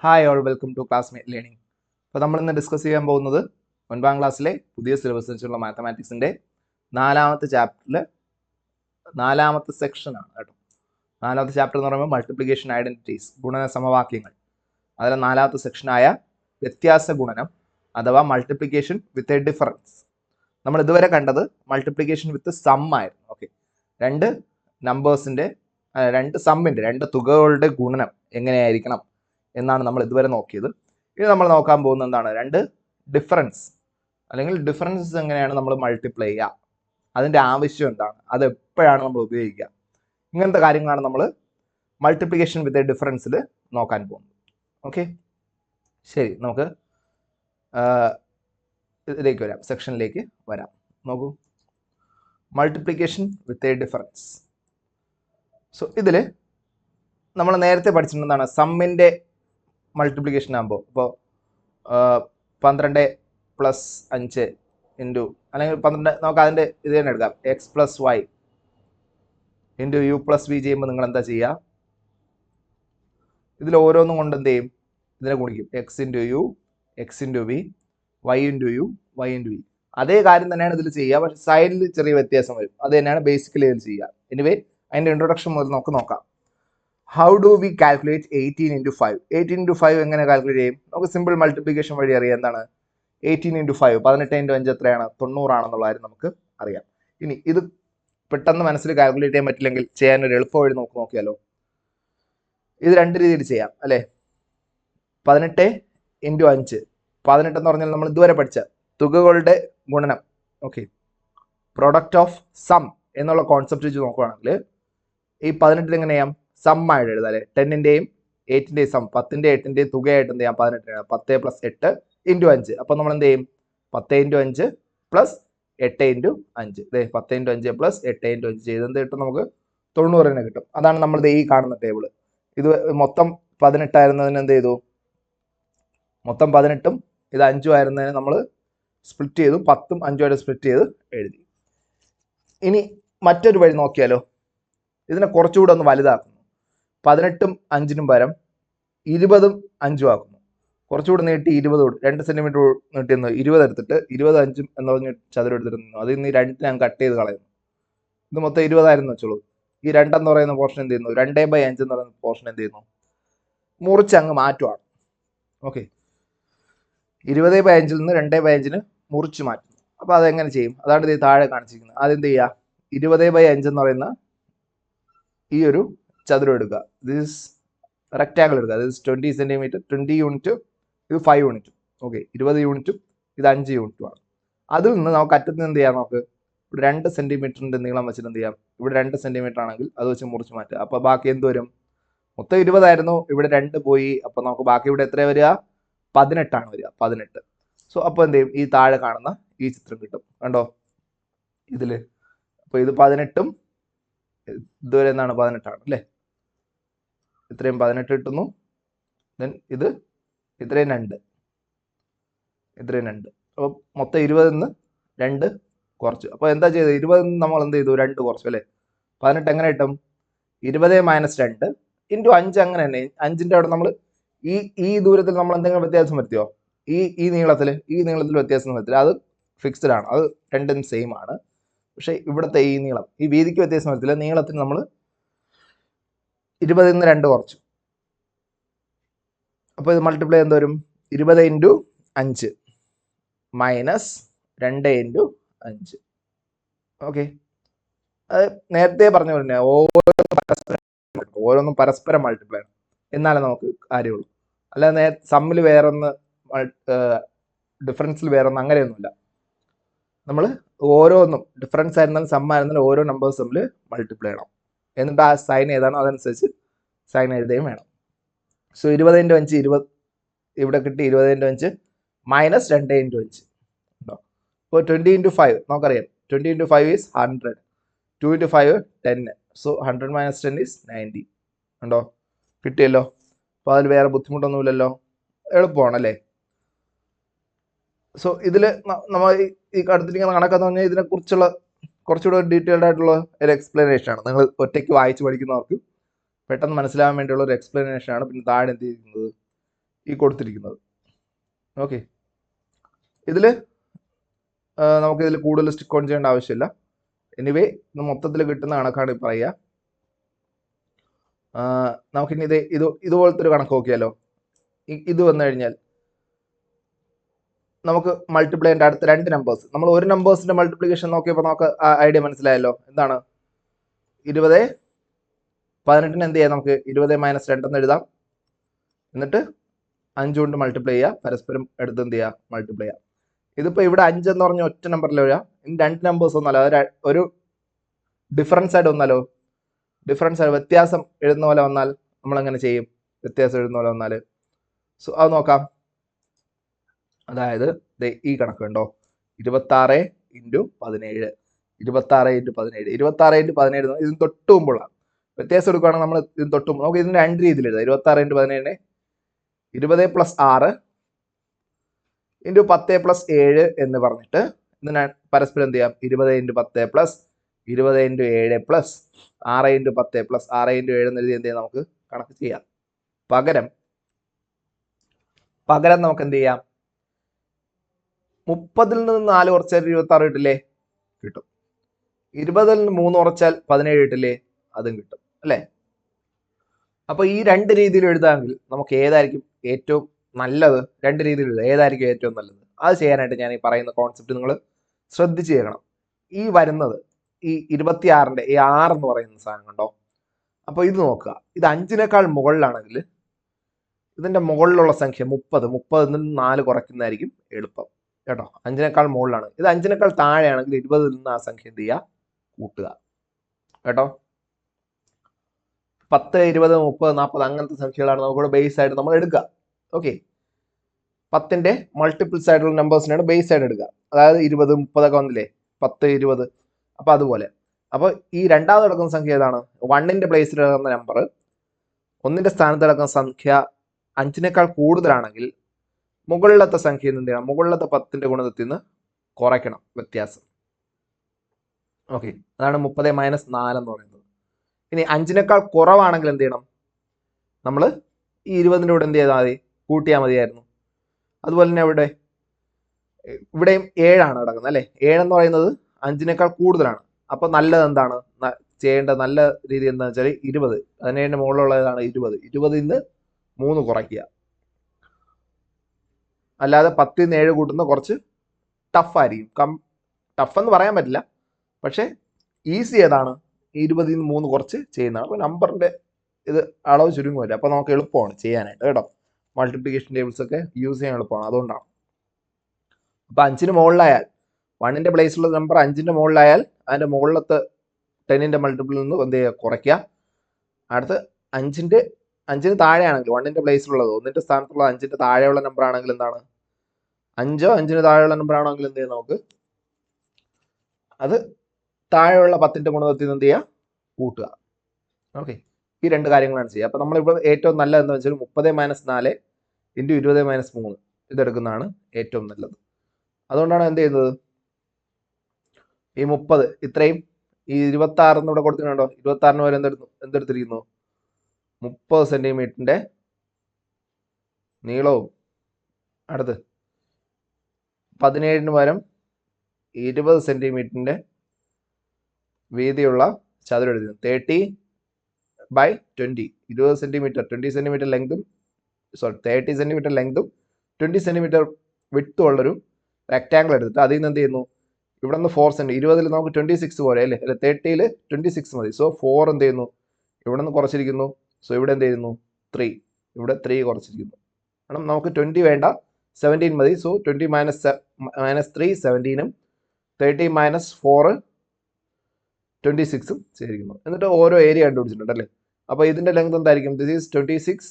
Hi all welcome to classmate learning. അപ്പോൾ നമ്മളിന്ന് discuss ചെയ്യാൻ പോകുന്നത് 9ാം ക്ലാസ്സിലെ പുതിയ സിലബസ് വെച്ചുള്ള മാത്തമാറ്റിക്സിൻ്റെ 4ാമത്തെ ചാപ്റ്ററിൽ 4ാമത്തെ സെക്ഷനാണ് കേട്ടോ. 4ാമത്തെ ചാപ്റ്റർ എന്ന് പറയുമ്പോൾ മൾട്ടിപ്ലിക്കേഷൻ ഐഡൻറ്റിറ്റീസ്, ഗുണന സമവാക്യങ്ങൾ. അതിലെ 4ാമത്തെ സെക്ഷനായ വ്യത്യാസ ഗുണനം അഥവാ മൾട്ടിപ്ലിക്കേഷൻ വിത്ത് എ ഡിഫറൻസ്. നമ്മൾ ഇതുവരെ കണ്ടത് മൾട്ടിപ്ലിക്കേഷൻ വിത്ത് സം ആയിരുന്നു. ഓക്കെ, രണ്ട് നമ്പേഴ്സിൻ്റെ രണ്ട് തുകകളുടെ ഗുണനം എങ്ങനെയായിരിക്കണം എന്നാണ് നമ്മൾ ഇതുവരെ നോക്കിയത്. ഇനി നമ്മൾ നോക്കാൻ പോകുന്നത് എന്താണ്? രണ്ട് ഡിഫറൻസ് അല്ലെങ്കിൽ ഡിഫറൻസസ് എങ്ങനെയാണ് നമ്മൾ മൾട്ടിപ്ലൈ ചെയ്യുക, അതിൻ്റെ ആവശ്യം എന്താണ്, അത് എപ്പോഴാണ് നമ്മൾ ഉപയോഗിക്കുക, ഇങ്ങനത്തെ കാര്യങ്ങളാണ് നമ്മൾ മൾട്ടിപ്ലിക്കേഷൻ വിത്ത് എ ഡിഫറൻസിൽ നോക്കാൻ പോകുന്നത്. ഓക്കെ, ശരി, നമുക്ക് ഇതിലേക്ക് വരാം, സെക്ഷനിലേക്ക് വരാം. നോക്കൂ, multiplication with a difference. So ഇതിൽ നമ്മൾ നേരത്തെ പഠിച്ചിട്ടുണ്ടെന്നാണ് സമ്മിൻ്റെ മൾട്ടിപ്ലിക്കേഷൻ ആകുമ്പോൾ ഇപ്പോൾ 12 + 5 ഇൻറ്റു അല്ലെങ്കിൽ 12 നമുക്ക് അതിൻ്റെ ഇത് തന്നെ എടുക്കാം, x + y into u + v ചെയ്യുമ്പോൾ നിങ്ങൾ എന്താ ചെയ്യുക? ഇതിൽ ഓരോന്നും കൊണ്ട് എന്ത് ചെയ്യും? ഇതിനെ ഗുണിക്കും. x × u, x × v, y × u, y × v. അതേ കാര്യം തന്നെയാണ് ഇതിൽ ചെയ്യുക, പക്ഷെ സൈഡിൽ ചെറിയ വ്യത്യാസം വരും. അത് തന്നെയാണ് ബേസിക്കലി ഇതിൽ ചെയ്യുക. എനിവേ അതിൻ്റെ ഇൻട്രൊഡക്ഷൻ മുതൽ നമുക്ക് നോക്കാം. How do we calculate 18 × 5? 18 × 5 എങ്ങനെ കാൽക്കുലേറ്റ് ചെയ്യും? നമുക്ക് സിമ്പിൾ മൾട്ടിപ്ലിക്കേഷൻ വഴി അറിയാം. എന്താണ് 18 × 5? 18 × 5 എത്രയാണ്? 90 ആണെന്നുള്ള കാര്യം നമുക്ക് അറിയാം. ഇനി ഇത് പെട്ടെന്ന് മനസ്സിൽ കാൽക്കുലേറ്റ് ചെയ്യാൻ പറ്റില്ലെങ്കിൽ ചെയ്യാനൊരു എളുപ്പ വഴി നോക്കിയാലോ? ഇത് രണ്ട് രീതിയിൽ ചെയ്യാം അല്ലേ? 18 × 5. 18 എന്ന് പറഞ്ഞാൽ നമ്മൾ ഇതുവരെ പഠിച്ച തുകകളുടെ ഗുണനം. ഓക്കെ, പ്രൊഡക്റ്റ് ഓഫ് സം എന്നുള്ള കോൺസെപ്റ്റ് വെച്ച് നോക്കുകയാണെങ്കിൽ ഈ 18 എങ്ങനെ ചെയ്യാം? സം ആയിട്ട് എഴുതാം അല്ലേ? 10ൻ്റെയും 8ൻ്റെയും സം, 10ൻ്റെയും 8ൻ്റെയും തുകയായിട്ട് എന്ത് ചെയ്യാം? 18 10 + 8 × 5. അപ്പോൾ നമ്മൾ എന്ത് ചെയ്യും? 10 × 5 + 8 × 5. 10 × 5 + 8 × 5 ചെയ്ത് എന്ത് കിട്ടും? നമുക്ക് 90 തന്നെ കിട്ടും. അതാണ് നമ്മൾ ഈ കാണുന്ന ടേബിൾ. ഇത് മൊത്തം 18 ആയിരുന്നതിന് എന്ത് ചെയ്തു? മൊത്തം 18ഉം ഇത് 5ഉം ആയിരുന്നതിന് നമ്മൾ സ്പ്ലിറ്റ് ചെയ്തു, 10ഉം 5ഉമായിട്ട് സ്പ്ലിറ്റ് ചെയ്ത് എഴുതി. ഇനി മറ്റൊരു വഴി നോക്കിയാലോ? ഇതിനെ കുറച്ചുകൂടെ ഒന്ന് വലുതാക്കുന്നു. 18ഉം 5നും പകരം 20ഉം 5ഉം ആക്കുന്നു. കുറച്ചുകൂടി നീട്ടി 20 2 സെൻറ്റിമീറ്റർ നീട്ടിയെന്ന് 20 എടുത്തിട്ട് 20 5 എന്ന് പറഞ്ഞ് ചതുരം എടുത്തിരുന്നു. അതിൽ നിന്ന് ഈ 2 ഞാൻ കട്ട് ചെയ്ത് കളയുന്നു. ഇത് മൊത്തം 20 ആയിരുന്നു വെച്ചോളൂ. ഈ 2 എന്ന് പറയുന്ന പോർഷൻ എന്ത് ചെയ്യുന്നു? 2/5 എന്ന് പറയുന്ന പോർഷൻ എന്ത് ചെയ്യുന്നു? മുറിച്ച് അങ്ങ് മാറ്റുവാണ്. ഓക്കെ, 20/5 നിന്ന് 2/5 മുറിച്ച് മാറ്റുന്നു. അപ്പോൾ അതെങ്ങനെ ചെയ്യും? അതാണ് ഇത് താഴെ കാണിച്ചിരിക്കുന്നത്. അതെന്ത് ചെയ്യുക? 20/5 എന്ന് പറയുന്ന ഈ ഒരു ചതുരം എടുക്കുക. ദിസ് റെക്റ്റാങ്കിൾ എടുക്കുക. ദിസ് 20 സെൻറ്റിമീറ്റർ, 20 യൂണിറ്റ്, ഇത് 5 യൂണിറ്റ്. ഓക്കെ, 20 യൂണിറ്റും ഇത് 5 യൂണിറ്റുമാണ്. അതിൽ നിന്ന് നമുക്ക് അറ്റത്ത് നിന്ന് എന്ത് ചെയ്യാം? നമുക്ക് ഇവിടെ 2 സെൻറ്റിമീറ്ററിൻ്റെ നീളം വെച്ചിട്ട് എന്ത് ചെയ്യാം? ഇവിടെ 2 സെൻറ്റിമീറ്റർ ആണെങ്കിൽ അത് വെച്ച് മുറിച്ച് മാറ്റുക. അപ്പോൾ ബാക്കി എന്ത് വരും? മൊത്തം 20 ആയിരുന്നു, ഇവിടെ 2 പോയി. അപ്പോൾ നമുക്ക് ബാക്കി ഇവിടെ എത്ര വരിക? 18 ആണ് വരിക, 18. സോ അപ്പോൾ എന്ത് ചെയ്യും? ഈ താഴെ കാണുന്ന ഈ ചിത്രം കിട്ടും. കണ്ടോ ഇതിൽ? അപ്പോൾ ഇത് 18ഉം ഇതുവരെ എന്താണ്? 18 ആണ് അല്ലേ? ഇത്രയും 18 കിട്ടുന്നു. ദെൻ ഇത് ഇത്രയും 2, ഇത്രയും 2. അപ്പോൾ മൊത്തം 20 നിന്ന് 2 കുറച്ചു. അപ്പോൾ എന്താ ചെയ്തത്? 20 നിന്ന് നമ്മൾ എന്ത് ചെയ്തു? 2 കുറച്ചു അല്ലേ? 18 എങ്ങനെ കിട്ടും? 20 - 2 × 5. അങ്ങനെ തന്നെ 5ൻ്റെ അവിടെ നമ്മൾ ഈ ദൂരത്തിൽ നമ്മൾ എന്തെങ്കിലും വ്യത്യാസം വരുത്തിയോ? ഈ നീളത്തിൽ വ്യത്യാസം വരുത്തില്ല. അത് ഫിക്സ്ഡ് ആണ്, അത് രണ്ടും സെയിം ആണ്. പക്ഷേ ഇവിടുത്തെ ഈ നീളം, ഈ വീതിക്ക് വ്യത്യാസം വരുത്തില്ല. നീളത്തിന് നമ്മൾ 20 നിന്ന് 2 കുറച്ചു. അപ്പോൾ ഇത് മൾട്ടിപ്ലൈ എന്ത് വരും? 20 × 5 - 2 × 5. ഓക്കെ, അത് നേരത്തെ പറഞ്ഞ പോലെ ഓരോന്നും പരസ്പരം മൾട്ടിപ്ലൈ ആണ്, എന്നാലേ നമുക്ക് കാര്യമുള്ളൂ. അല്ലാതെ സമ്മിൽ വേറൊന്ന്, ഡിഫറൻസിൽ വേറൊന്ന്, അങ്ങനെയൊന്നുമില്ല. നമ്മൾ ഓരോന്നും ഡിഫറൻസ് ആയിരുന്നാലും സം ആയിരുന്നാലും ഓരോ നമ്പേഴ്സ് തമ്മിൽ മൾട്ടിപ്ലൈ ചെയ്യണം. എന്നിട്ട് ആ സൈൻ ഏതാണോ അതനുസരിച്ച് സൈൻ എഴുതുകയും വേണം. സോ 20 × 5 20 ഇവിടെ കിട്ടി. 20 × 5 - 2 × 5 ഉണ്ടോ? ഇപ്പോൾ 20 × 5 നമുക്കറിയാം. 20 × 5 ഈസ് 100. 2 × 5 10. So 100 - 10 is 90. ഉണ്ടോ? കിട്ടിയല്ലോ. അപ്പോൾ അതിൽ വേറെ ബുദ്ധിമുട്ടൊന്നുമില്ലല്ലോ, എളുപ്പമാണല്ലേ? സോ ഇതിൽ നമ്മൾ ഈ അടുത്തിരിക്കുന്ന കണക്കെന്ന് പറഞ്ഞാൽ ഇതിനെക്കുറിച്ചുള്ള കുറച്ചുകൂടെ ഡീറ്റെയിൽഡ് ആയിട്ടുള്ള ഒരു എക്സ്പ്ലനേഷൻ ആണ്. നിങ്ങൾ ഒറ്റയ്ക്ക് വായിച്ച് പഠിക്കുന്നവർക്ക് പെട്ടെന്ന് മനസ്സിലാകാൻ വേണ്ടിയുള്ള ഒരു എക്സ്പ്ലനേഷൻ ആണ്. പിന്നെ താഴെ എന്ത് ചെയ്യുന്നത്? ഈ കൊടുത്തിരിക്കുന്നത്. ഓക്കെ, ഇതിൽ നമുക്കിതിൽ കൂടുതൽ സ്റ്റിക്ക് ഓൺ ചെയ്യേണ്ട ആവശ്യമില്ല. എനിവേ ഇത് മൊത്തത്തിൽ കിട്ടുന്ന കണക്കാണ് പറയുക. നമുക്കിനി ഇതുപോലത്തെ ഒരു കണക്ക് നോക്കിയാലോ. ഇത് വന്നു കഴിഞ്ഞാൽ നമുക്ക് മൾട്ടിപ്ലൈൻ്റെ അടുത്ത രണ്ട് നമ്പേഴ്സ്, നമ്മൾ ഒരു നമ്പേഴ്സിന്റെ മൾട്ടിപ്ലിക്കേഷൻ നോക്കിയപ്പോൾ നമുക്ക് ഐഡിയ മനസ്സിലായല്ലോ. എന്താണ് 20 18 എന്ത് ചെയ്യാം, നമുക്ക് 20 - 2 എന്ന് എഴുതാം. എന്നിട്ട് 5 കൊണ്ട് മൾട്ടിപ്ലൈ ചെയ്യുക, പരസ്പരം എടുത്ത് എന്ത് ചെയ്യുക, മൾട്ടിപ്ലൈ ചെയ്യുക. ഇതിപ്പോൾ ഇവിടെ 5 എന്ന് പറഞ്ഞ ഒറ്റ നമ്പറിൽ വരാം. ഇനി രണ്ട് നമ്പേഴ്സ് ഒന്നല്ലോ, ഒരു ഡിഫറൻസ് ആയിട്ട് വന്നാലോ, വ്യത്യാസം എഴുതുന്ന പോലെ വന്നാൽ നമ്മൾ എങ്ങനെ ചെയ്യും? വ്യത്യാസം എഴുതുന്ന പോലെ വന്നാൽ സോ അത് നോക്കാം. അതായത് ഈ കണക്ക് ഉണ്ടോ, 26 × 17, 26 × 17, 26 × 17 ഇതിന് തൊട്ട് മുമ്പുള്ള വ്യത്യാസം എടുക്കുകയാണെങ്കിൽ നമ്മൾ ഇതിന് തൊട്ട് മുമ്പ് നമുക്ക് ഇതിന് രണ്ട് രീതിയിൽ എഴുതാം. 26 × 17 20 + 6 × 10 + 7 എന്ന് പറഞ്ഞിട്ട് ഇതിന് പരസ്പരം എന്ത് ചെയ്യാം, 20 × 10 + 20 × 7 + 6 × 10 + 6 × 7 എന്ന് എഴുതി എന്ത് ചെയ്യാം, നമുക്ക് കണക്ക് ചെയ്യാം. പകരം നമുക്ക് എന്ത് ചെയ്യാം, 30 നിന്ന് 4 കുറച്ചാൽ 26 കിട്ടില്ലേ, കിട്ടും. 20 നിന്ന് 3 കുറച്ചാൽ 17 കിട്ടില്ലേ, അതും കിട്ടും അല്ലേ. അപ്പൊ ഈ രണ്ട് രീതിയിൽ എഴുതാമെങ്കിൽ നമുക്ക് ഏതായിരിക്കും ഏറ്റവും നല്ലത്? രണ്ട് രീതിയിൽ എഴുതാം, ഏതായിരിക്കും ഏറ്റവും നല്ലത്? അത് ചെയ്യാനായിട്ട് ഞാൻ ഈ പറയുന്ന കോൺസെപ്റ്റ് നിങ്ങൾ ശ്രദ്ധിച്ചു ചെയ്യണം. ഈ വരുന്നത് ഈ 26ന്റെ ഈ 6 എന്ന് പറയുന്ന സാധനം കണ്ടോ. അപ്പൊ ഇത് നോക്കുക, ഇത് 5നേക്കാൾ മുകളിലാണെങ്കിൽ ഇതിന്റെ മുകളിലുള്ള സംഖ്യ 30 നിന്ന് 4 കുറയ്ക്കുന്നതായിരിക്കും എളുപ്പം കേട്ടോ. 5നേക്കാൾ മുകളിലാണ്. ഇത് 5നേക്കാൾ താഴെയാണെങ്കിൽ 20 നിന്ന് ആ സംഖ്യ എന്ത് ചെയ്യുക, കൂട്ടുക കേട്ടോ. 10, 20, 30, 40 അങ്ങനത്തെ സംഖ്യകളാണ് നമുക്കിവിടെ ബേസ് ആയിട്ട് നമ്മൾ എടുക്കുക. ഓക്കെ, 10ന്റെ മൾട്ടിപ്പിൾസ് ആയിട്ടുള്ള നമ്പേഴ്സിനാണ് ബേസ് ആയിട്ട് എടുക്കുക. അതായത് 20, 30 ഒക്കെ വന്നില്ലേ, 10, 20. അപ്പൊ അതുപോലെ അപ്പോൾ ഈ രണ്ടാമത് കിടക്കുന്ന സംഖ്യ ഏതാണ്? 1ന്റെ പ്ലേസിൽ കിടക്കുന്ന നമ്പർ 1ന്റെ സ്ഥാനത്ത് കിടക്കുന്ന സംഖ്യ 5നേക്കാൾ കൂടുതലാണെങ്കിൽ മുകളിലത്തെ സംഖ്യയിൽ നിന്ന് എന്ത് ചെയ്യണം, മുകളിലത്തെ 10ന്റെ ഗുണിതത്തിൽ നിന്ന് കുറയ്ക്കണം വ്യത്യാസം. ഓക്കെ, അതാണ് 30 - 4 എന്ന് പറയുന്നത്. ഇനി 5നേക്കാൾ കുറവാണെങ്കിൽ എന്ത് ചെയ്യണം, നമ്മൾ ഈ 20ന്റെ കൂടെ എന്ത് ചെയ്താൽ മതി, കൂട്ടിയാൽ മതിയായിരുന്നു. അതുപോലെ തന്നെ ഇവിടെയും 7ആണ് കിടക്കുന്നത് അല്ലേ. 7 എന്ന് പറയുന്നത് 5നേക്കാൾ കൂടുതലാണ്. അപ്പൊ നല്ലത് എന്താണ് ചെയ്യേണ്ട നല്ല രീതി എന്താണെന്ന് വെച്ചാൽ 20, 17ന്റെ മുകളിലുള്ളതാണ് 20, 20ൽ നിന്ന് 3 കുറയ്ക്കുക. അല്ലാതെ 10ൽ നിന്ന് 7 കൂട്ടുന്ന കുറച്ച് ടഫായിരിക്കും. ടഫ് എന്ന് പറയാൻ പറ്റില്ല, പക്ഷെ ഈസി ഏതാണ്, 20ൽ നിന്ന് 3 കുറച്ച് ചെയ്യുന്നതാണ്. അപ്പോൾ നമ്പറിന്റെ ഇത് അളവ് ചുരുങ്ങുമല്ലോ, അപ്പോൾ നമുക്ക് എളുപ്പമാണ് ചെയ്യാനായിട്ട് കേട്ടോ. മൾട്ടിപ്ലിക്കേഷൻ ടേബിൾസ് ഒക്കെ യൂസ് ചെയ്യാൻ എളുപ്പമാണ്, അതുകൊണ്ടാണ്. അപ്പോൾ 5ന് മുകളിലായാൽ 1ന്റെ പ്ലേസിലുള്ള നമ്പർ 5ന്റെ മുകളിലായാൽ അതിന്റെ മുകളിലത്തെ 10ന്റെ മൾട്ടിപ്പിളിൽ നിന്ന് എന്ത് ചെയ്യുക, കുറയ്ക്കുക. അടുത്ത് 5ന് താഴെയാണെങ്കിൽ 1ന്റെ പ്ലേസിലുള്ളത് 1ന്റെ സ്ഥാനത്തുള്ള 5ന്റെ താഴെയുള്ള നമ്പർ ആണെങ്കിൽ എന്താണ്, 5ഓ 5ന് താഴെയുള്ള നമ്പർ ആണെങ്കിൽ എന്ത് ചെയ്യാം, നമുക്ക് അത് താഴെയുള്ള 10ന്റെ ഗുണിതത്തിൽ നിന്ന് എന്ത് ചെയ്യുക, കൂട്ടുക. ഓക്കെ, ഈ രണ്ട് കാര്യങ്ങളാണ് ചെയ്യുക. അപ്പോൾ നമ്മളിവിടെ ഏറ്റവും നല്ലത് എന്താ വെച്ചാൽ 30 - 4 × 20 - 3 ഇതെടുക്കുന്നതാണ് ഏറ്റവും നല്ലത്. അതുകൊണ്ടാണ് എന്ത് ചെയ്യുന്നത്, ഈ 30 ഇത്രയും ഈ 26 ഇവിടെ കൊടുത്തിട്ടുണ്ടോ, 26ന് വരെ എന്തെടുത്തിരിക്കുന്നു, 30 സെന്റിമീറ്ററിന്റെ നീളവും അടുത്ത് 17ന് പകരം 20 സെന്റിമീറ്ററിന്റെ വീതിയുള്ള ചതുരം എഴുതുന്നു. 30/20, 20 സെന്റിമീറ്റർ, 20 സെന്റിമീറ്റർ ലെങ്തും 30 സെന്റിമീറ്റർ ലെങ്തും 20 സെന്റിമീറ്റർ വിഡ്ത്തും ഉള്ളൊരു റെക്ടാങ്കിൾ എടുത്തിട്ട് അതിൽ നിന്ന് എന്ത് ചെയ്യുന്നു, ഇവിടെ നിന്ന് 4 സെന്റി, 20ൽ നമുക്ക് 26 പോലെ അല്ലേ, 30ൽ 26 മതി. സോ 4 എന്ത് ചെയ്യുന്നു, ഇവിടെ നിന്ന് കുറച്ചിരിക്കുന്നു. സോ ഇവിടെ എന്ത് ചെയ്യുന്നു, 3, ഇവിടെ 3 കുറച്ചിരിക്കുന്നു. കാരണം നമുക്ക് 20 വേണ്ട, 17 മതി. സോ 20 - 3 17ഉം 30 - 4 26ഉം ചെയ്തിരിക്കുന്നു. എന്നിട്ട് ഓരോ ഏരിയ കണ്ടുപിടിച്ചിട്ടുണ്ട് അല്ലേ. അപ്പോൾ ഇതിന്റെ ലെങ്ത് എന്തായിരിക്കും, ദിസ് ഈസ് 26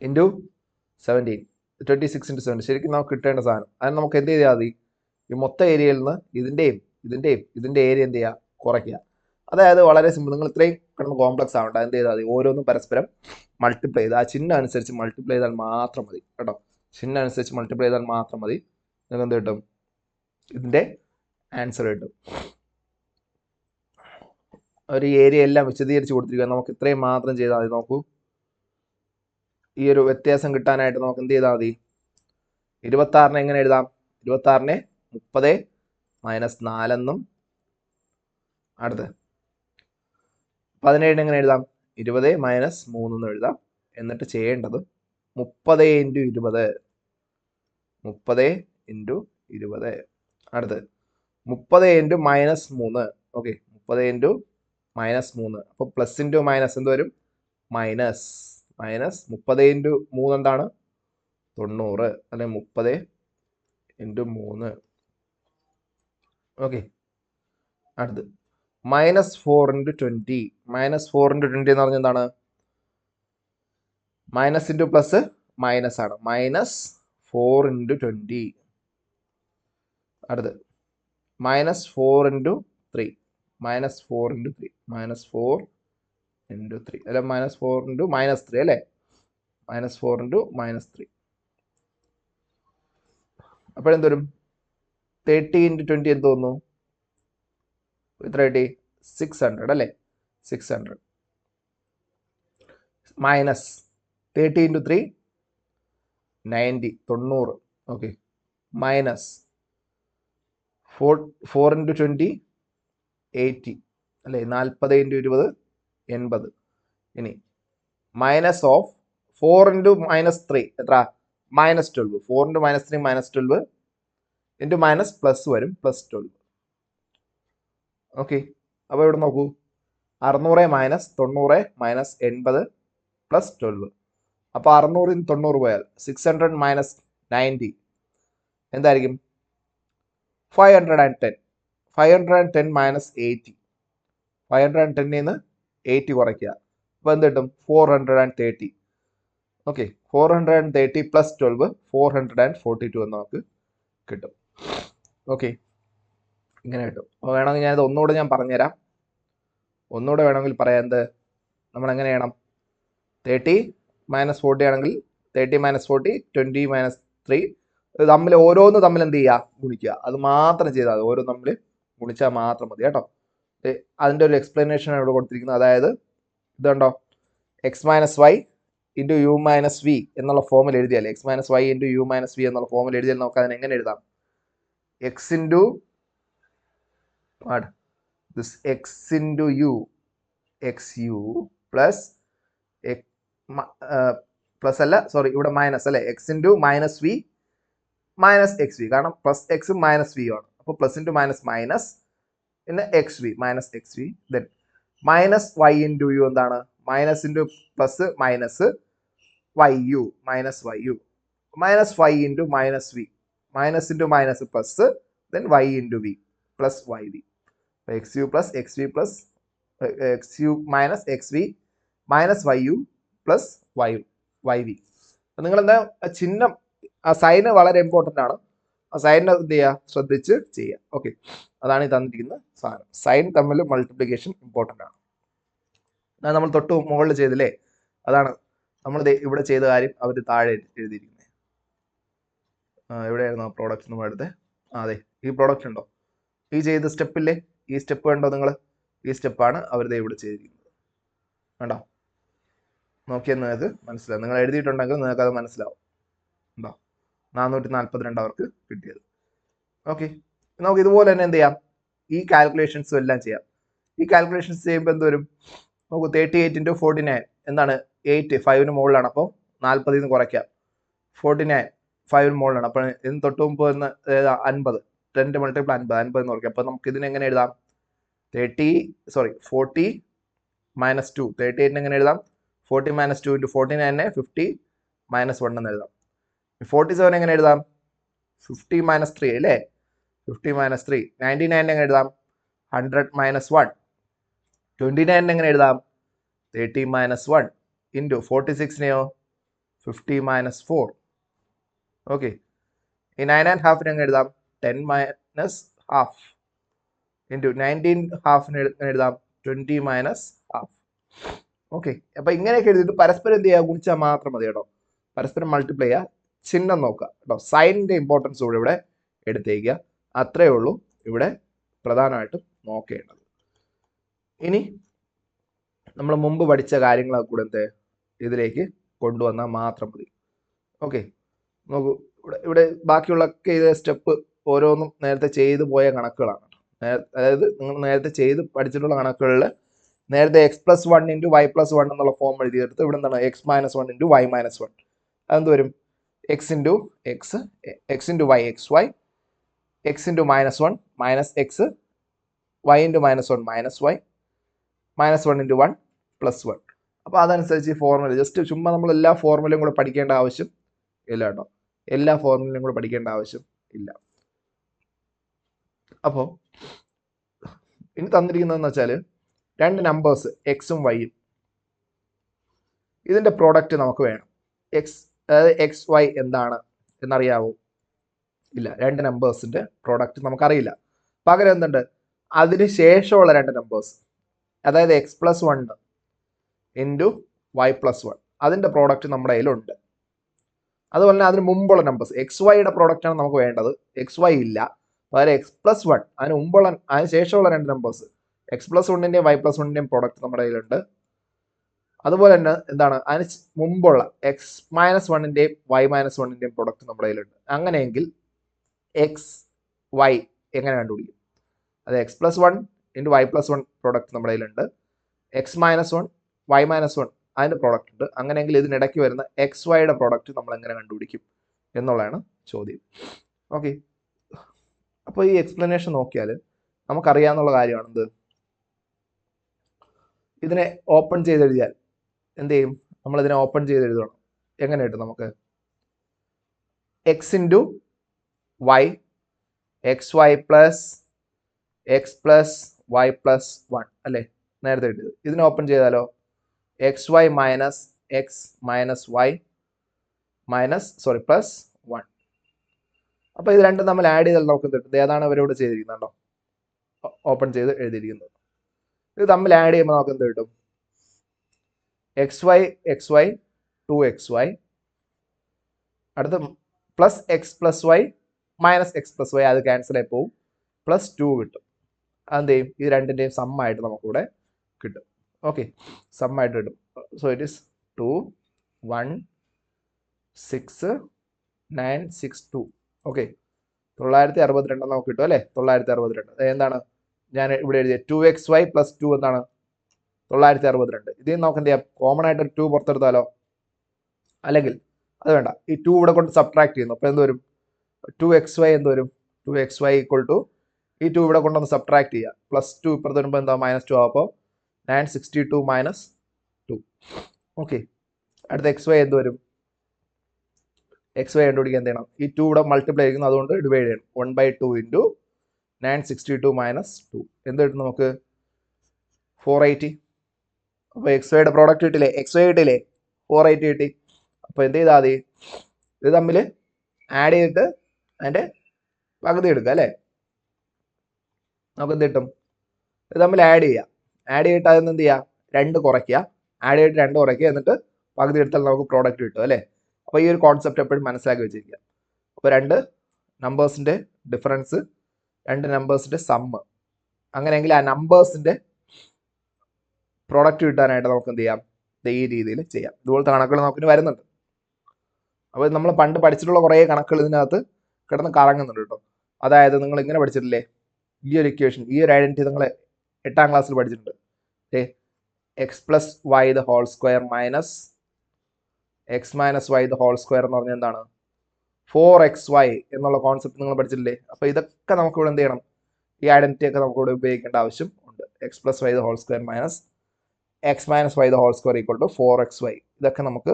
× 17, 26 × 17 ശരിക്കും നമുക്ക് കിട്ടേണ്ട സാധനം. അതിന് നമുക്ക് എന്ത് ചെയ്താൽ മതി, ഈ മൊത്തം ഏരിയയിൽ നിന്ന് ഇതിന്റെ ഏരിയ എന്ത് ചെയ്യുക, കുറയ്ക്കുക. അതായത് വളരെ സിമ്പിൾ. നിങ്ങൾ ഇത്രയും കിടന്ന് കോംപ്ലക്സ് ആവണ്ട. എന്ത് ചെയ്താൽ മതി, ഓരോന്നും പരസ്പരം മൾട്ടിപ്ലൈ ചെയ്ത് ആ ചിഹ്നം അനുസരിച്ച് മൾട്ടിപ്ലൈ ചെയ്താൽ മാത്രം മതി കേട്ടോ. ചിഹ്നം അനുസരിച്ച് മൾട്ടിപ്ലൈ ചെയ്താൽ മാത്രം മതി. നിങ്ങൾക്ക് എന്ത് കിട്ടും, ഇതിന്റെ ആൻസർ കിട്ടും. ഒരു ഏരിയ എല്ലാം വിശദീകരിച്ച് കൊടുത്തിരിക്കുക. നമുക്ക് ഇത്രയും മാത്രം ചെയ്താൽ മതി. നോക്കൂ, ഈ ഒരു വ്യത്യാസം കിട്ടാനായിട്ട് നമുക്ക് എന്ത് ചെയ്താൽ മതി? 26 എങ്ങനെ എഴുതാം? 26 30 - 4 എന്നും അടുത്ത് 17 എങ്ങനെ എഴുതാം? 20 - 3 എന്നും എഴുതാം. എന്നിട്ട് ചെയ്യേണ്ടത് 30 × 20 30 × 20 അടുത്ത് 30 × -3. ഓക്കെ, 30 × -3. അപ്പോൾ പ്ലസ് ഇൻറ്റു മൈനസ് എന്ത് വരും? മൈനസ് 30 × 3 എന്താണ്? 90 അല്ലെ? 30 × 3. ഓക്കെ, അടുത്ത് -4 × 20. -4 × 20 എന്ന് പറഞ്ഞാൽ എന്താണ്? മൈനസ് ഇൻറ്റു പ്ലസ് മൈനസ് ആണ്. -4 × 20. അടുത്ത് -4 × 3. -4 × 3. -4 × 3 അല്ലെ? -4 × -3 അല്ലേ? -4 × -3. അപ്പോഴെന്തോരും? 30 × 20 എന്ത് തോന്നുന്നു? എത്ര കിട്ടി? 600 അല്ലേ? 600 മൈനസ് 30 × 3 90 90. ഓക്കെ, മൈനസ് 4 × 20 80 അല്ലേ? 40 × 20 80. ഇനി മൈനസ് ഓഫ് 4 × -3 എത്ര? -12. 4 × -3 -12 ഇൻറ്റു മൈനസ് പ്ലസ് വരും, +12. ഓക്കെ, അപ്പോൾ ഇവിടെ നോക്കൂ, 600 - 90 - 80 +12. അപ്പോൾ 600 ൽ 90 പോയാൽ 600 - 90 എന്തായിരിക്കും? 510. 510 - 80. 510 നിന്ന് 80 കുറയ്ക്കുക. അപ്പോൾ എന്ത് കിട്ടും? 430. ഓക്കെ, 430 + 12 442 എന്ന് നമുക്ക് കിട്ടും. ഓക്കെ, ഇങ്ങനെ കിട്ടും. അപ്പോൾ വേണമെങ്കിൽ ഞാനിത് ഒന്നുകൂടെ ഞാൻ പറഞ്ഞുതരാം. ഒന്നുകൂടെ വേണമെങ്കിൽ പറയാം. എന്ത്? നമ്മൾ എങ്ങനെ ചെയ്യണം? 30 - 40 ആണെങ്കിൽ 30 - 40 20 - 3 തമ്മിൽ ഓരോന്ന് തമ്മിൽ എന്ത് ചെയ്യുക? ഗുണിക്കുക. അത് മാത്രം ചെയ്താൽ മതി. ഓരോ തമ്മിൽ ഗുണിച്ചാൽ മാത്രം മതി കേട്ടോ. അതിൻ്റെ ഒരു എക്സ്പ്ലനേഷൻ ആണ് ഇവിടെ കൊടുത്തിരിക്കുന്നത്. അതായത് ഇതുണ്ടോ? x - y × u - v എന്നുള്ള ഫോമിൽ എഴുതിയാൽ, x - y × u - v എന്നുള്ള ഫോമിൽ എഴുതിയാൽ നമുക്ക് അതിനെ എങ്ങനെ എഴുതാം? x × this x × u xu plus plus അല്ല, സോറി, ഇവിടെ മൈനസ് അല്ലേ? x × -v -xv, കാരണം പ്ലസ് എക്സും -v ആണ്. അപ്പോൾ പ്ലസ് ഇൻറ്റു മൈനസ് മൈനസ് പിന്നെ xv -xv then -y × u എന്താണ്? Minus into plus minus yu -yu -5 × -v minus into minus plus then y × v plus yv. xu plus xv plus xu minus xv minus yu plus yv. നിങ്ങൾ എന്താ ചിഹ്നം, ആ sign വളരെ important ആണ്. ആ സൈനിനെ എന്ത് ചെയ്യുക? ശ്രദ്ധിച്ച് ചെയ്യുക. ഓക്കെ, അതാണ് ഈ തന്നിരിക്കുന്ന സാധനം. സൈൻ തമ്മിൽ മൾട്ടിപ്ലിക്കേഷൻ ഇമ്പോർട്ടൻ്റ് ആണ്. അത് നമ്മൾ തൊട്ട് മുകളിൽ ചെയ്തില്ലേ? അതാണ് നമ്മൾ ഇവിടെ ചെയ്ത കാര്യം അവർ താഴെ എഴുതിയിരിക്കുന്നത്. എവിടെയായിരുന്നു ആ പ്രോഡക്റ്റ് നമ്മൾ എടുത്തത്? അതെ, ഈ പ്രോഡക്റ്റ് ഉണ്ടോ? ഈ ചെയ്ത സ്റ്റെപ്പില്ലേ? ഈ സ്റ്റെപ്പ് കണ്ടോ നിങ്ങൾ? ഈ സ്റ്റെപ്പാണ് അവർ ഇവിടെ ചെയ്തിരിക്കുന്നത്. കണ്ടോ? നോക്കിയാൽ നിങ്ങൾക്ക് മനസ്സിലാവും. നിങ്ങൾ എഴുതിയിട്ടുണ്ടെങ്കിൽ നിങ്ങൾക്ക് അത് മനസ്സിലാവും. ഉണ്ടോ? 442 അവർക്ക് കിട്ടിയത്. ഓക്കെ, നമുക്ക് ഇതുപോലെ തന്നെ എന്ത് ചെയ്യാം? ഈ കാൽക്കുലേഷൻസും എല്ലാം ചെയ്യാം. ഈ കാൽക്കുലേഷൻസ് ചെയ്യുമ്പോൾ എന്ത് വരും? നമുക്ക് 38 × 49 എന്താണ്? 8 5ന് മുകളിലാണ്. അപ്പോൾ 40 നിന്ന് കുറയ്ക്കാം. 49 5ന് മുകളിലാണ്. അപ്പോൾ ഇതിന് തൊട്ട് മുമ്പ് എന്ന് 50 10 × 50 50 എന്ന് കുറയ്ക്കാം. അപ്പോൾ നമുക്ക് ഇതിനെ എങ്ങനെ എഴുതാം? 40 - 2 38 എങ്ങനെ എഴുതാം? 40 - 2 × 49 50 - 1 എന്ന് എഴുതാം. 47 എങ്ങനെ എഴുതാം? 50 - 3 അല്ലേ? 50 - 3 99 എങ്ങനെ എഴുതാം? 100 - 1 29 എങ്ങനെ എഴുതാം? 30 - 1 ഇൻറ്റു 46നെയോ 50 - 4. ഓക്കെ, ഈ 9½ എങ്ങനെ എഴുതാം? 10 - ½ ഇൻറ്റു 19½ എഴുതാം? 20 - ½. ഓക്കെ, അപ്പോൾ ഇങ്ങനെയൊക്കെ എഴുതിയിട്ട് പരസ്പരം എന്ത് ചെയ്യുക? ഗുണിച്ചാൽ മാത്രം മതി കേട്ടോ. പരസ്പരം മൾട്ടിപ്ലൈ ചെയ്യുക, ചിഹ്നം നോക്കുക കേട്ടോ. സൈനിൻ്റെ ഇമ്പോർട്ടൻസ് കൂടെ ഇവിടെ എടുത്തേക്കുക. അത്രയേ ഉള്ളൂ ഇവിടെ പ്രധാനമായിട്ടും നോക്കേണ്ടത്. ഇനി നമ്മൾ മുമ്പ് പഠിച്ച കാര്യങ്ങളൊക്കെ കൂടെ ഇതിലേക്ക് കൊണ്ടുവന്നാൽ മാത്രം മതി. ഓക്കെ, നോക്കൂ ഇവിടെ ബാക്കിയുള്ള ചെയ്ത സ്റ്റെപ്പ് ഓരോന്നും നേരത്തെ ചെയ്തു പോയ കണക്കുകളാണ്. അതായത് നിങ്ങൾ നേരത്തെ ചെയ്ത് പഠിച്ചിട്ടുള്ള കണക്കുകളിൽ നേരത്തെ x+1 × y+1 എന്നുള്ള ഫോം എഴുതിയെടുത്ത് ഇവിടെ എന്താണ് x-1 × y-1. അതെന്ത് വരും? x × x, x × y xy, x × -1 -x, y × -1 -y, -1 × 1 +1. അപ്പോൾ അതനുസരിച്ച് ഈ ഫോർമുല ജസ്റ്റ് ചുമ്മാ നമ്മൾ എല്ലാ ഫോർമുലയും കൂടെ പഠിക്കേണ്ട ആവശ്യം ഇല്ല കേട്ടോ. എല്ലാ ഫോർമുലയും കൂടെ പഠിക്കേണ്ട ആവശ്യം ഇല്ല. അപ്പോൾ ഇനി തന്നിരിക്കുന്നതെന്ന് വെച്ചാൽ രണ്ട് നമ്പേഴ്സ് എക്സും വൈയും, ഇതിൻ്റെ പ്രോഡക്റ്റ് നമുക്ക് വേണം. അതായത് എക്സ് വൈ എന്താണ് എന്നറിയാവോ? ഇല്ല, രണ്ട് നമ്പേഴ്സിൻ്റെ പ്രോഡക്റ്റ് നമുക്കറിയില്ല. പകരം എന്തുണ്ട്? അതിന് ശേഷമുള്ള രണ്ട് നമ്പേഴ്സ്, അതായത് x+1 × y+1 അതിൻ്റെ പ്രോഡക്റ്റ് നമ്മുടെ കയ്യിലുണ്ട്. അതുപോലെ തന്നെ അതിന് മുമ്പുള്ള നമ്പേഴ്സ് എക്സ് വൈയുടെ പ്രോഡക്റ്റാണ് നമുക്ക് വേണ്ടത്. എക്സ് വൈ ഇല്ല, പകരം x+1 അതിന് ശേഷമുള്ള രണ്ട് നമ്പേഴ്സ് x+1ൻ്റെയും y+1ൻ്റെയും പ്രോഡക്റ്റ് നമ്മുടെ കയ്യിലുണ്ട്. അതുപോലെ തന്നെ എന്താണ് അതിന് മുമ്പുള്ള x-1ൻ്റെയും y-1ൻ്റെയും പ്രോഡക്റ്റ് നമ്മുടെ കയ്യിലുണ്ട്. അങ്ങനെയെങ്കിൽ എക്സ് വൈ എങ്ങനെ കണ്ടുപിടിക്കും? അത് x+1 × y+1 പ്രോഡക്റ്റ് നമ്മുടെ കയ്യിലുണ്ട്, x-1 y-1 അതിൻ്റെ പ്രോഡക്റ്റ് ഉണ്ട്. അങ്ങനെയെങ്കിൽ ഇതിനിടയ്ക്ക് വരുന്ന എക്സ് വൈയുടെ പ്രോഡക്റ്റ് നമ്മൾ എങ്ങനെ കണ്ടുപിടിക്കും എന്നുള്ളതാണ് ചോദ്യം. ഓക്കെ, അപ്പോൾ ഈ എക്സ്പ്ലനേഷൻ നോക്കിയാൽ നമുക്കറിയാവുന്ന കാര്യമാണെന്ത്? ഇതിനെ ഓപ്പൺ ചെയ്തെഴുതിയാൽ എന്ത് ചെയ്യും? നമ്മളിതിനെ ഓപ്പൺ ചെയ്തെഴുതണം. എങ്ങനെ കിട്ടും നമുക്ക്? x × y xy + x + y+1 അല്ലേ നേരത്തെ കിട്ടിയത്. ഇതിനെ ഓപ്പൺ ചെയ്താലോ? xy - x - y +1. അപ്പോൾ ഇത് രണ്ടും നമ്മൾ ആഡ് ചെയ്താൽ നമുക്ക് കിട്ടും. ഏതാണ് അവരോട് ചെയ്തിരിക്കുന്നുണ്ടോ? ഓപ്പൺ ചെയ്ത് എഴുതിയിരിക്കുന്നത്. ഇത് തമ്മിൽ ആഡ് ചെയ്യുമ്പോൾ നമുക്ക് എന്ത് കിട്ടും? xy 2xy, അടുത്ത +x + y - x + y അത് ക്യാൻസൽ ആയി പോവും, +2 കിട്ടും. അതെന്ത് ചെയ്യും? ഇത് രണ്ടിൻ്റെയും സമ്മായിട്ട് നമുക്കിവിടെ കിട്ടും. ഓക്കെ, സമ്മായിട്ട് കിട്ടും. So it is 2 1 6 9 6 2. ഓക്കെ, 962 നമുക്ക് കിട്ടും അല്ലേ? 962 എന്താണ് ഞാൻ ഇവിടെ എഴുതിയത്? 2xy + 2 എന്താണ്? 962. ഇതിൽ നമുക്ക് എന്ത് ചെയ്യാം? കോമൺ ആയിട്ട് ഒരു 2 പുറത്തെടുത്താലോ? അല്ലെങ്കിൽ അത് വേണ്ട, ഈ 2 ഇവിടെ കൊണ്ട് സബ്ട്രാക്ട് ചെയ്യുന്നു. അപ്പോൾ എന്ത് വരും? 2xy എന്ത് വരും? 2xy = ഈ 2 ഇവിടെ കൊണ്ടൊന്ന് സബ്ട്രാക്ട് ചെയ്യുക, +2 ഇപ്പുറത്ത് വരുമ്പോൾ എന്താ? -2 ആവും. അപ്പോൾ 962 - 2. ഓക്കെ, അടുത്ത xy എന്ത് വരും? xy കണ്ടുപിടിക്കാൻ എന്ത് ചെയ്യണം? ഈ 2 ഇവിടെ മൾട്ടിപ്ലൈ ചെയ്യുന്നു, അതുകൊണ്ട് ഡിവൈഡ് ചെയ്യണം. 1/2 × 962 - 2 എന്ത് കിട്ടും നമുക്ക്? 480. അപ്പോൾ എക്സ് വൈയുടെ പ്രോഡക്റ്റ് കിട്ടില്ലേ? xy കിട്ടില്ലേ? 480 കിട്ടി. അപ്പോൾ എന്ത് ചെയ്താൽ മതി? ഇത് തമ്മിൽ ആഡ് ചെയ്തിട്ട് അതിൻ്റെ പകുതി എടുക്കുക അല്ലേ? നമുക്ക് എന്ത് കിട്ടും? ഇത് തമ്മിൽ ആഡ് ചെയ്യുക. ആഡ് ചെയ്തിട്ട് അതിന് എന്ത് ചെയ്യുക? 2 കുറയ്ക്കുക. ആഡ് ചെയ്തിട്ട് 2 കുറയ്ക്കുക, എന്നിട്ട് പകുതി എടുത്താൽ നമുക്ക് പ്രോഡക്റ്റ് കിട്ടും അല്ലേ? അപ്പോൾ ഈ ഒരു കോൺസെപ്റ്റ് എപ്പോഴും മനസ്സിലാക്കി വെച്ചിരിക്കുക. അപ്പോൾ രണ്ട് നമ്പേഴ്സിൻ്റെ ഡിഫറൻസ്, രണ്ട് നമ്പേഴ്സിൻ്റെ സമ്മ്, അങ്ങനെയെങ്കിൽ ആ നമ്പേഴ്സിൻ്റെ പ്രോഡക്റ്റ് കിട്ടാനായിട്ട് നമുക്ക് എന്ത് ചെയ്യാം? ഈ രീതിയിൽ ചെയ്യാം. ഇതുപോലത്തെ കണക്കുകൾ നമുക്കിന് വരുന്നുണ്ട്. അപ്പോൾ നമ്മൾ പണ്ട് പഠിച്ചിട്ടുള്ള കുറേ കണക്കുകൾ ഇതിനകത്ത് കിടന്ന് കറങ്ങുന്നുണ്ട് കേട്ടോ. അതായത് നിങ്ങൾ ഇങ്ങനെ പഠിച്ചിട്ടില്ലേ? ഈ ഒരു ഇക്വേഷൻ, ഈ ഒരു ഐഡൻറ്റിറ്റി നിങ്ങൾ 8ാം ക്ലാസ്സിൽ പഠിച്ചിട്ടുണ്ട്. x + y² - x - y² എന്ന് പറഞ്ഞാൽ എന്താണ്? 4xy എന്നുള്ള കോൺസെപ്റ്റ് നിങ്ങൾ പഠിച്ചിട്ടില്ലേ? അപ്പോൾ ഇതൊക്കെ നമുക്കിവിടെ എന്ത് ചെയ്യണം? ഈ ഐഡൻറ്റിറ്റി ഒക്കെ നമുക്കിവിടെ ഉപയോഗിക്കേണ്ട ആവശ്യം ഉണ്ട്. x + y² - x - y² = 4xy. ഇതൊക്കെ നമുക്ക്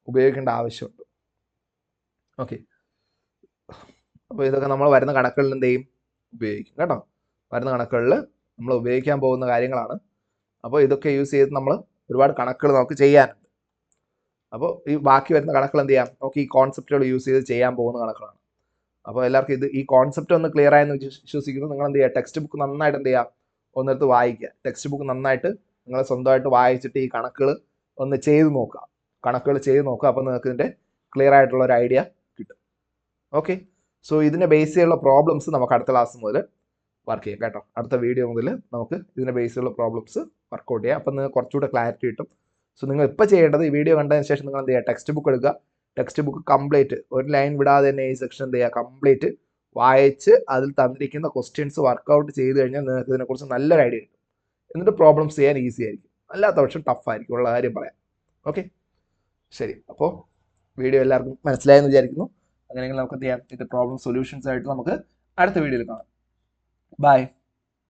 ഉപയോഗിക്കേണ്ട ആവശ്യമുണ്ട്. ഓക്കെ, അപ്പോൾ ഇതൊക്കെ നമ്മൾ വരുന്ന കണക്കുകളിൽ എന്ത് ചെയ്യും? ഉപയോഗിക്കും കേട്ടോ. വരുന്ന കണക്കുകളിൽ നമ്മൾ ഉപയോഗിക്കാൻ പോകുന്ന കാര്യങ്ങളാണ്. അപ്പോൾ ഇതൊക്കെ യൂസ് ചെയ്ത് നമ്മൾ ഒരുപാട് കണക്കുകൾ നമുക്ക് ചെയ്യാനുണ്ട്. അപ്പോൾ ഈ ബാക്കി വരുന്ന കണക്കുകൾ എന്ത് ചെയ്യാം? നമുക്ക് ഈ കോൺസെപ്റ്റുകൾ യൂസ് ചെയ്ത് ചെയ്യാൻ പോകുന്ന കണക്കുകളാണ്. അപ്പോൾ എല്ലാവർക്കും ഈ കോൺസെപ്റ്റ് ഒന്ന് ക്ലിയർ ആയെന്ന് വിശ്വസിക്കുന്നു. നിങ്ങൾ എന്ത് ചെയ്യുക? ടെക്സ്റ്റ് ബുക്ക് നന്നായിട്ട് എന്ത് ചെയ്യുക? ഒന്നെടുത്ത് വായിക്കുക. ടെക്സ്റ്റ് ബുക്ക് നന്നായിട്ട് നിങ്ങൾ സ്വന്തമായിട്ട് വായിച്ചിട്ട് ഈ കണക്കുകൾ ഒന്ന് ചെയ്ത് നോക്കുക. അപ്പോൾ നിങ്ങൾക്ക് ഇതിൻ്റെ ക്ലിയർ ആയിട്ടുള്ള ഒരു ഐഡിയ കിട്ടും. ഓക്കെ, സോ ഇതിനെ ബേസ് ചെയ്യുള്ള പ്രോബ്ലംസ് നമുക്ക് അടുത്ത ക്ലാസ് മുതൽ വർക്ക് ചെയ്യാം കേട്ടോ. അടുത്ത വീഡിയോ മുതൽ നമുക്ക് ഇതിനെ ബേസ് ചെയ്യുള്ള പ്രോബ്ലംസ് വർക്കൗട്ട് ചെയ്യാം. അപ്പം നിങ്ങൾക്ക് കുറച്ചുകൂടെ ക്ലാരിറ്റി കിട്ടും. സോ നിങ്ങൾ ഇപ്പോൾ ചെയ്യേണ്ടത് ഈ വീഡിയോ കണ്ടതിന് ശേഷം നിങ്ങൾ എന്ത് ചെയ്യുക, ടെക്സ്റ്റ് ബുക്ക് എടുക്കുക. ടെക്സ്റ്റ് ബുക്ക് കംപ്ലീറ്റ് ഒരു ലൈൻ വിടാതെ തന്നെ ഈ സെക്ഷൻ എന്ത് ചെയ്യുക, കംപ്ലീറ്റ് വായിച്ച് അതിൽ തന്നിരിക്കുന്ന ക്വസ്റ്റ്യൻസ് വർക്കൗട്ട് ചെയ്ത് കഴിഞ്ഞാൽ നിങ്ങൾക്ക് ഇതിനെക്കുറിച്ച് നല്ലൊരു ഐഡിയ കിട്ടും. എന്നിട്ട് പ്രോബ്ലംസ് ചെയ്യാൻ ഈസി ആയിരിക്കും. അല്ലാത്ത പക്ഷം ടഫ് ആയിരിക്കും, ഉള്ള കാര്യം പറയാം. ഓക്കെ, ശരി. അപ്പോൾ വീഡിയോ എല്ലാവർക്കും മനസ്സിലായെന്ന് വിചാരിക്കുന്നു. അങ്ങനെയെങ്കിൽ നമുക്ക് എന്ത് ചെയ്യാം, ഇത് പ്രോബ്ലം സൊല്യൂഷൻസ് ആയിട്ട് നമുക്ക് അടുത്ത വീഡിയോയിൽ കാണാം. ബൈ.